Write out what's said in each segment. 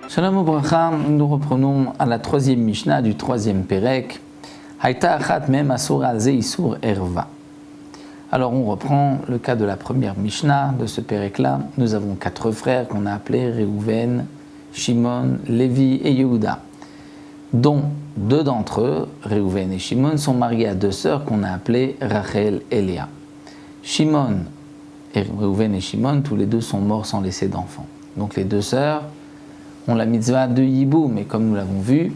Shalom Ubracha, nous reprenons à la troisième Mishnah du troisième Pérek. Haïta achat mem asur al ze isur erva. Alors on reprend le cas de la première Mishnah de ce Pérek-là. Nous avons 4 frères qu'on a appelés Réhouven, Shimon, Lévi et Yehuda, dont 2 d'entre eux, Réhouven et Shimon, sont mariés à 2 sœurs qu'on a appelées Rachel et Léa. Shimon et Réhouven et Shimon, tous les 2 sont morts sans laisser d'enfants. Donc les 2 sœurs ont la mitzvah de Yiboum, mais comme nous l'avons vu,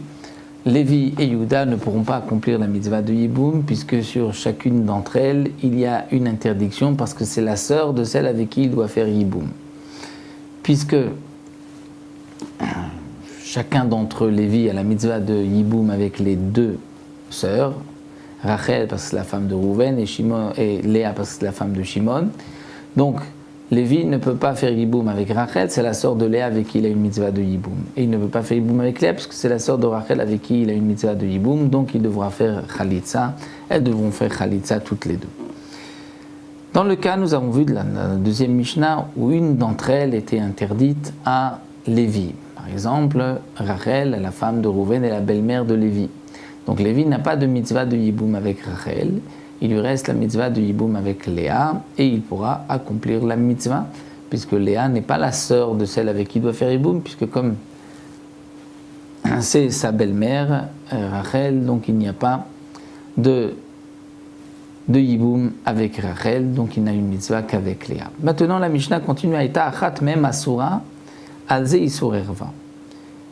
Lévi et Yehuda ne pourront pas accomplir la mitzvah de Yiboum, puisque sur chacune d'entre elles, il y a une interdiction, parce que c'est la sœur de celle avec qui il doit faire Yiboum. Puisque chacun d'entre eux, Lévi, a la mitzvah de Yiboum avec les 2 sœurs, Rachel parce que c'est la femme de Rouven, et Léa parce que c'est la femme de Shimon. Donc, Lévi ne peut pas faire Yiboum avec Rachel, c'est la sœur de Léa avec qui il a une mitzvah de Yiboum. Et il ne peut pas faire Yiboum avec Léa parce que c'est la sœur de Rachel avec qui il a une mitzvah de Yiboum, donc il devra faire Khalitsa. Elles devront faire Khalitsa toutes les 2. Dans le cas, nous avons vu de la deuxième Mishnah où une d'entre elles était interdite à Lévi. Par exemple, Rachel, la femme de Rouven, est la belle-mère de Lévi. Donc Lévi n'a pas de mitzvah de Yiboum avec Rachel. Il lui reste la mitzvah de Yiboum avec Léa, et il pourra accomplir la mitzvah, puisque Léa n'est pas la sœur de celle avec qui il doit faire Yiboum, puisque comme c'est sa belle-mère, Rachel, donc il n'y a pas de Yiboum avec Rachel, donc il n'a une mitzvah qu'avec Léa. Maintenant la Mishnah continue à Haïta achat mem asura al ze isur erva.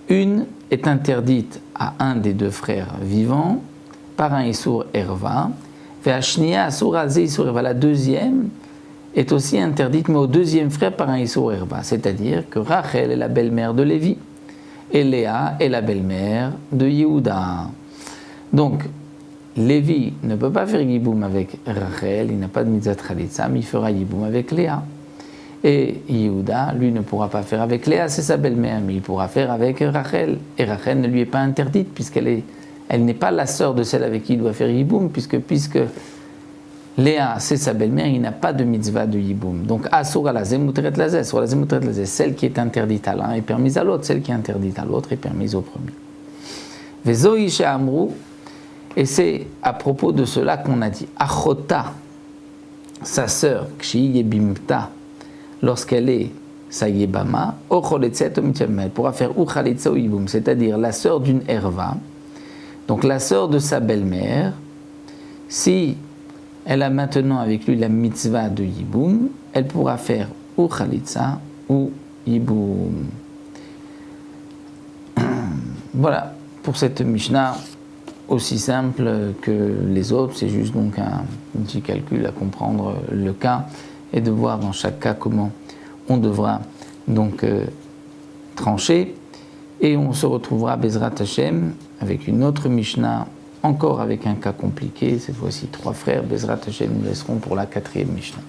Une est interdite à un des 2 frères vivants par un isur erva. La deuxième est aussi interdite, mais au deuxième frère par un isur erva, c'est-à-dire que Rachel est la belle-mère de Lévi et Léa est la belle-mère de Yehuda. Donc, Lévi ne peut pas faire Yiboum avec Rachel, il n'a pas de mitzvah khalitsa, mais il fera Yiboum avec Léa. Et Yehuda, lui, ne pourra pas faire avec Léa, c'est sa belle-mère, mais il pourra faire avec Rachel. Et Rachel ne lui est pas interdite, elle n'est pas la sœur de celle avec qui il doit faire Yiboum, puisque Léa, c'est sa belle-mère, il n'a pas de mitzvah de Yiboum. Donc, Asura la zemutret lazé, sur la zemutret lazé, celle qui est interdite à l'un est permise à l'autre, celle qui est interdite à l'autre est permise au premier. Vezoi she'amru, et c'est à propos de cela qu'on a dit, Achota, sa sœur, Kshi yebimta, lorsqu'elle est sa yebama, ocholetzet omitchem, elle pourra faire uchalitza ou Yiboum, c'est-à-dire la sœur d'une erva. Donc la sœur de sa belle-mère, si elle a maintenant avec lui la mitzvah de Yiboum, elle pourra faire ou Khalitsa ou Yiboum. Voilà, pour cette Mishnah, aussi simple que les autres, c'est juste donc un petit calcul à comprendre le cas et de voir dans chaque cas comment on devra donc trancher. Et on se retrouvera Bezrat Hashem avec une autre Mishnah, encore avec un cas compliqué, cette fois-ci 3 frères. Bezrat Hashem, nous laisserons pour la 4e Mishnah.